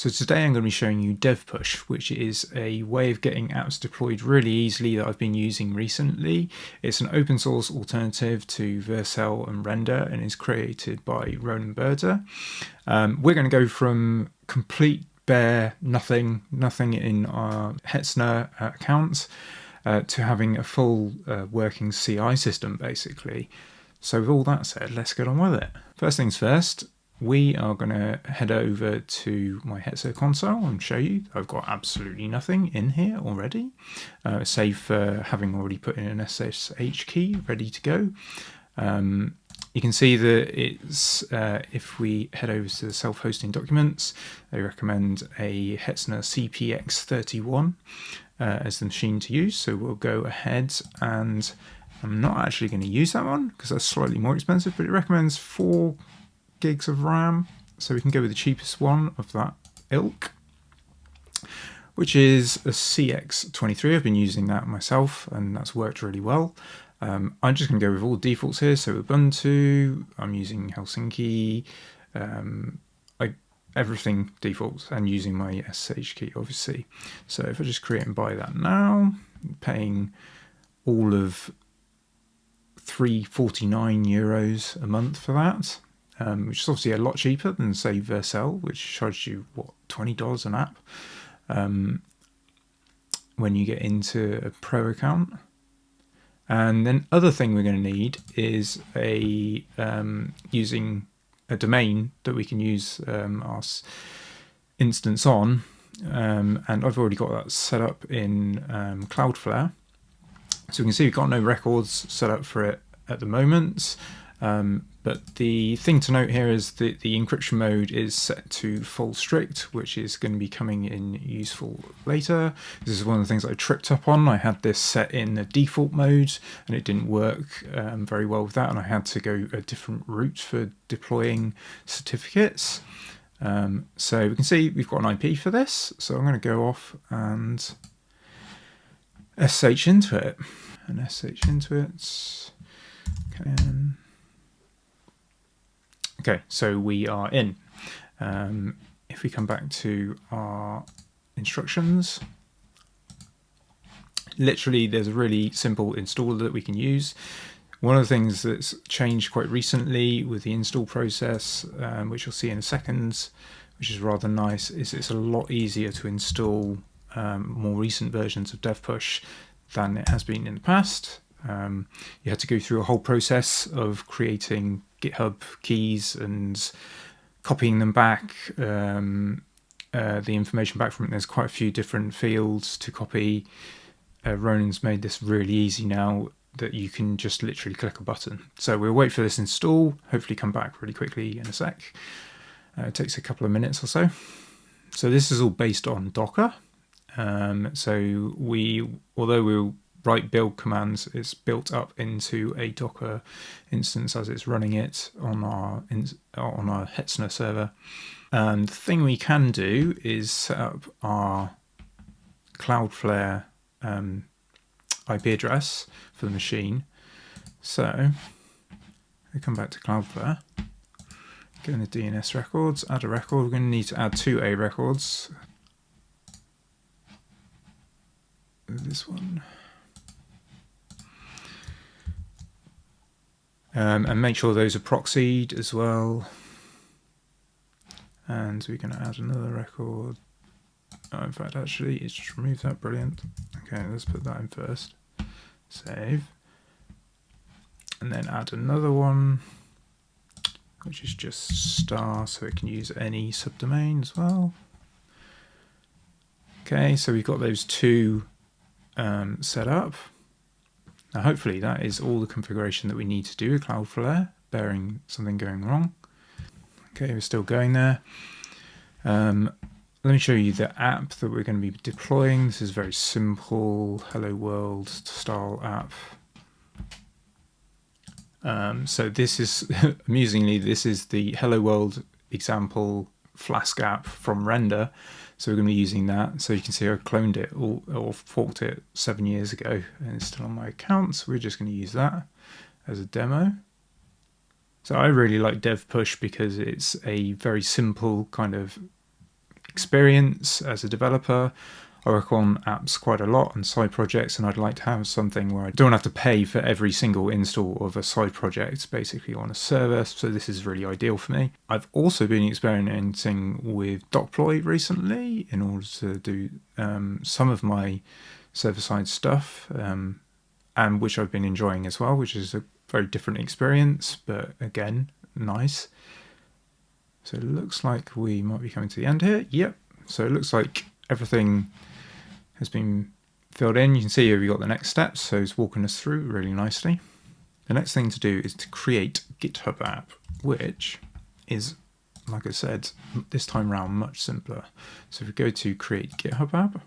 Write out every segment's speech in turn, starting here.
So today I'm going to be showing you dev push, which is a way of getting apps deployed really easily that I've been using recently. It's an open source alternative to Vercel and Render and is created by Ronan Berder. We're going to go from complete bare nothing in our Hetzner account to having a full working CI system basically. So with all that said, let's get on with it. First things first, we are going to head over to my Hetzner console and show you I've got absolutely nothing in here already, save for having already put in an SSH key ready to go. You can see that it's, if we head over to the self-hosting documents, they recommend a Hetzner CPX31 as the machine to use. So we'll go ahead, and I'm not actually going to use that one because that's slightly more expensive, but it recommends 4 gigs of RAM, so we can go with the cheapest one of that ilk, which is a CX23. I've been using that myself and that's worked really well. I'm just going to go with all the defaults here. So Ubuntu, I'm using Helsinki, everything defaults, and using my SSH key obviously. So if I just create and buy that now, I'm paying all of €349 a month for that. Which is obviously a lot cheaper than, say, Vercel, which charges you, what, $20 an app when you get into a pro account. And then other thing we're going to need is a using a domain that we can use our instance on. And I've already got that set up in Cloudflare. So we can see we've got no records set up for it at the moment. But the thing to note here is that the encryption mode is set to full strict, which is going to be coming in useful later. This is one of the things I tripped up on. I had this set in the default mode and it didn't work very well with that, and I had to go a different route for deploying certificates. So we can see we've got an IP for this, so I'm going to go off and SSH into it. And SSH into it. Okay, so we are in. If we come back to our instructions, literally there's a really simple installer that we can use. One of the things that's changed quite recently with the install process, which you'll see in a second, which is rather nice, is it's a lot easier to install more recent versions of DevPush than it has been in the past. You had to go through a whole process of creating GitHub keys and copying them back, the information back from it. There's quite a few different fields to copy. Ronan's made this really easy now that you can just literally click a button. So we'll wait for this install, hopefully come back really quickly in a sec. It takes a couple of minutes or so. So this is all based on Docker. So although we'll write build commands, it's built up into a Docker instance as it's running it on our Hetzner server. And the thing we can do is set up our Cloudflare IP address for the machine. So we come back to Cloudflare, go into DNS records, add a record. We're going to need to add 2 A records. This one. And make sure those are proxied as well. And we're going to add another record. Oh, in fact, actually, it's just removed that. Brilliant. Okay, let's put that in first. Save. And then add another one, which is just star, so it can use any subdomain as well. Okay, so we've got those 2 set up. Now hopefully that is all the configuration that we need to do with Cloudflare, bearing something going wrong. Okay, we're still going there. Let me show you the app that we're going to be deploying. This is very simple, Hello World style app. So this is, amusingly, this is the Hello World example Flask App from Render. So we're going to be using that. So you can see I cloned it or forked it 7 years ago and it's still on my account. So we're just going to use that as a demo. So I really like dev push because it's a very simple kind of experience as a developer. I work on apps quite a lot and side projects, and I'd like to have something where I don't have to pay for every single install of a side project basically on a server, so this is really ideal for me. I've also been experimenting with deploy recently in order to do some of my server-side stuff, and which I've been enjoying as well, which is a very different experience, but again, nice. So it looks like we might be coming to the end here. Yep, so it looks like everything has been filled in. You can see here we got the next steps, so it's walking us through really nicely. The next thing to do is to create GitHub app, which is, like I said, this time around much simpler. So if we go to create GitHub app,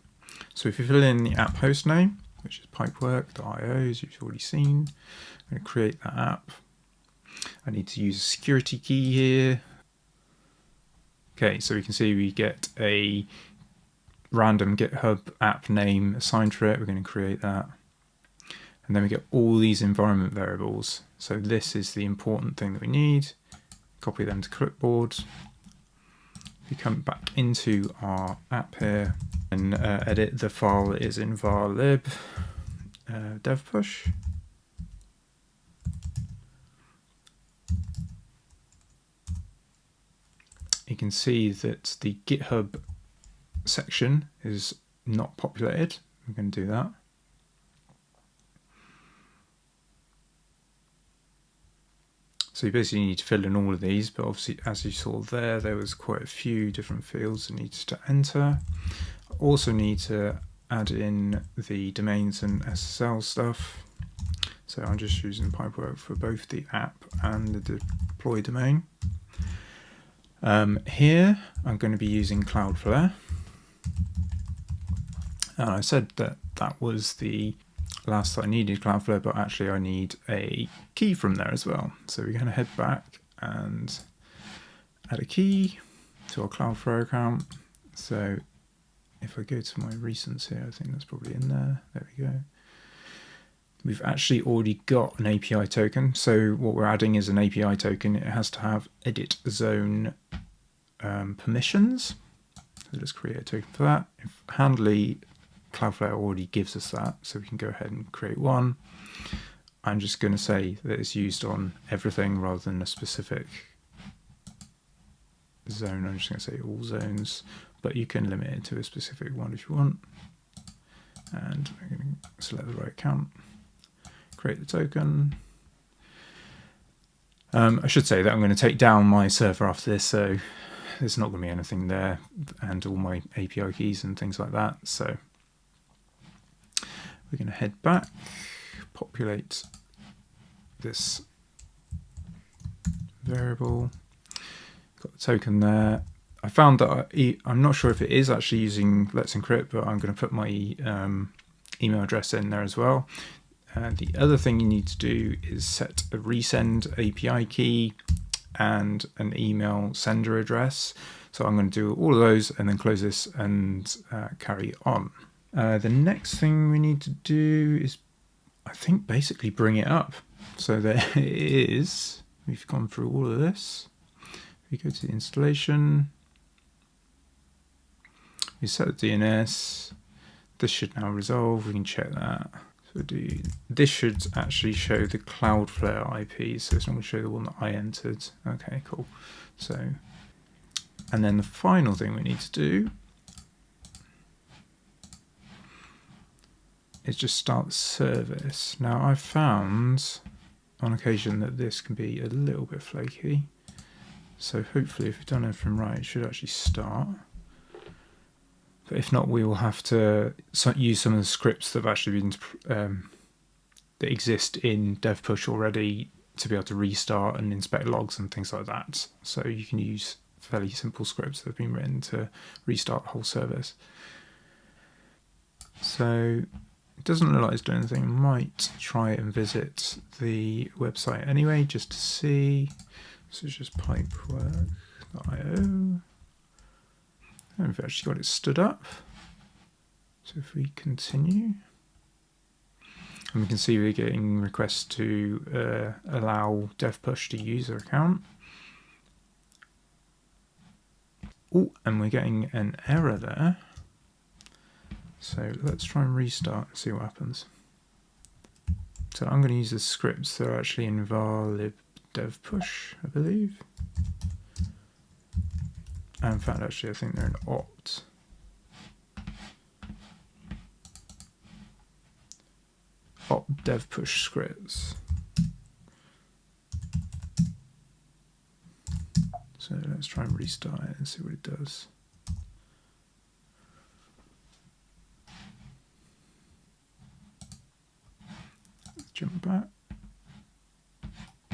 so if you fill in the app host name, which is pipework.io, as you've already seen, I'm going to create that app. I need to use a security key here. Okay, so we can see we get a random GitHub app name assigned to it. We're going to create that. And then we get all these environment variables. So this is the important thing that we need. Copy them to clipboard. If you come back into our app here and edit the file that is in var lib dev push. You can see that the GitHub section is not populated. We're going to do that. So you basically need to fill in all of these, but obviously as you saw there was quite a few different fields that needs to enter. Also need to add in the domains and SSL stuff. So I'm just using Pipework for both the app and the deploy domain. Here I'm going to be using Cloudflare. And I said that that was the last I needed Cloudflare, but actually I need a key from there as well. So we're going to head back and add a key to our Cloudflare account. So if I go to my recents here, I think that's probably in there. There we go. We've actually already got an API token. So what we're adding is an API token. It has to have edit zone permissions. So let's create a token for that. If Handley Cloudflare already gives us that, so we can go ahead and create one. I'm just going to say that it's used on everything rather than a specific zone. I'm just going to say all zones, but you can limit it to a specific one if you want. And I'm going to select the right account, create the token. I should say that I'm going to take down my server after this, so there's not going to be anything there, and all my API keys and things like that. So we're going to head back, populate this variable, got the token there. I found that I'm not sure if it is actually using Let's Encrypt, but I'm going to put my email address in there as well. The other thing you need to do is set a resend API key and an email sender address. So I'm going to do all of those and then close this and carry on. The next thing we need to do is, I think, basically bring it up. So there it is. We've gone through all of this. We go to the installation. We set the DNS. This should now resolve. We can check that. So this should actually show the Cloudflare IP. So it's not going to show the one that I entered. Okay, cool. So, and then the final thing we need to do is just start the service. Now I've found on occasion that this can be a little bit flaky. So hopefully if we've done everything right, it should actually start. But if not, we will have to use some of the scripts that have actually been that exist in DevPush already to be able to restart and inspect logs and things like that. So you can use fairly simple scripts that have been written to restart the whole service. So it doesn't look like it's doing anything. I might try and visit the website anyway, just to see. So it's just pipework.io. And we've actually got it stood up. So if we continue, and we can see we're getting requests to allow DevPush to use our account. Oh, and we're getting an error there. So let's try and restart and see what happens. So I'm going to use the scripts that are actually in var dev push, I believe. And in fact, actually, I think they're in opt. Opt dev push scripts. So let's try and restart it and see what it does. Let's jump back.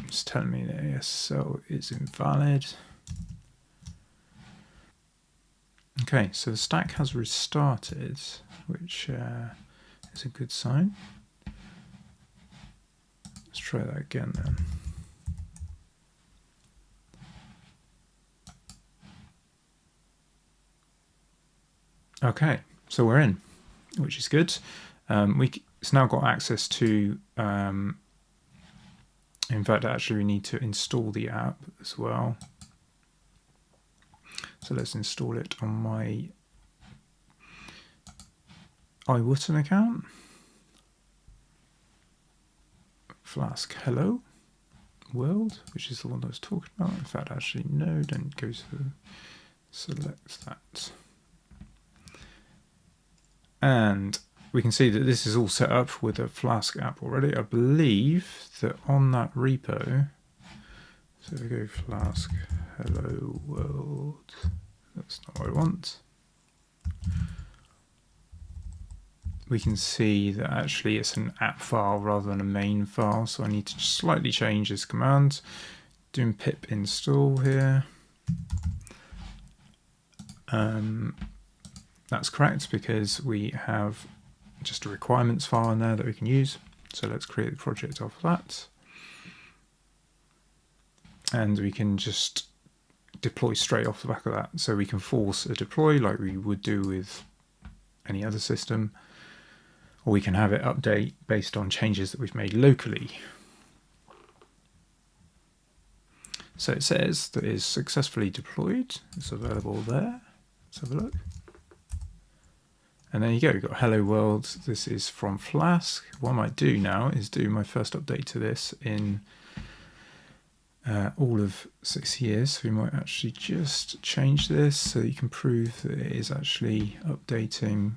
It's telling me that ASL is invalid. Okay, so the stack has restarted, which is a good sign. Let's try that again then. Okay, so we're in, which is good. It's now got access to, in fact, actually we need to install the app as well. So let's install it on my iWotten account. Flask Hello World, which is the one I was talking about. In fact, actually, no, don't go to select that. And we can see that this is all set up with a Flask app already. I believe that on that repo, so we go Flask Hello World. That's not what I want. We can see that actually it's an app file rather than a main file. So I need to slightly change this command. Doing pip install here. That's correct because we have just a requirements file in there that we can use. So let's create the project off of that. And we can just deploy straight off the back of that. So we can force a deploy like we would do with any other system, or we can have it update based on changes that we've made locally. So it says that it is successfully deployed. It's available there. Let's have a look. And there you go, we've got Hello World. This is from Flask. What I might do now is do my first update to this in all of 6 years. So we might actually just change this so you can prove that it is actually updating.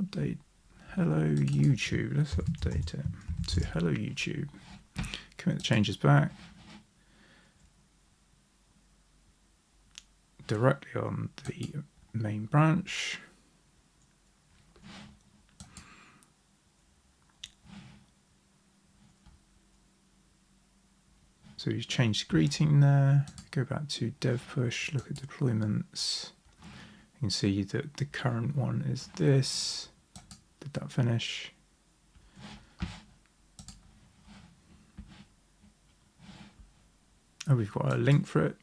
Update Hello YouTube. Let's update it to Hello YouTube. Commit the changes back. Directly on the main branch. So we've changed greeting there. Go back to dev push, look at deployments. You can see that the current one is this. Did that finish? Oh, we've got a link for it.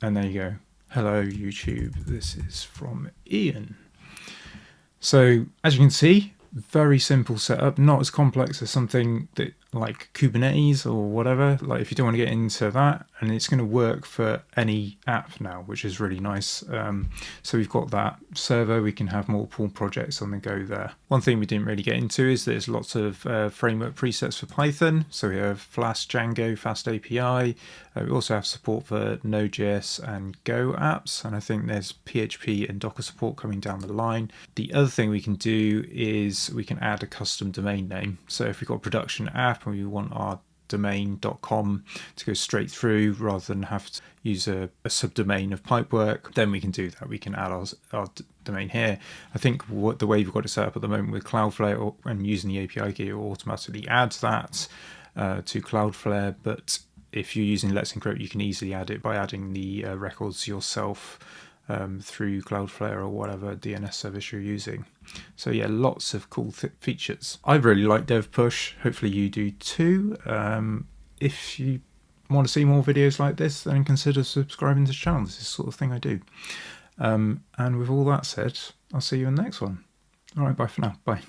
And there you go. Hello YouTube, this is from Ian. So as you can see, very simple setup, not as complex as something that like Kubernetes or whatever. Like if you don't want to get into that, and it's going to work for any app now, which is really nice. So we've got that server, we can have multiple projects on the go there. One thing we didn't really get into is there's lots of framework presets for Python. So we have Flask, Django, Fast API. We also have support for Node.js and Go apps. And I think there's PHP and Docker support coming down the line. The other thing we can do is we can add a custom domain name. So if we've got a production app and we want our domain.com to go straight through rather than have to use a subdomain of Pipework, then we can do that. We can add our domain here. I think the way we've got it set up at the moment with Cloudflare and using the API key, it automatically adds that to Cloudflare. But if you're using Let's Encrypt, you can easily add it by adding the records yourself through Cloudflare or whatever DNS service you're using. So yeah, lots of cool features. I really like Dev Push. Hopefully you do too. If you want to see more videos like this, then consider subscribing to the channel. This is the sort of thing I do. And with all that said, I'll see you in the next one. All right, bye for now. Bye.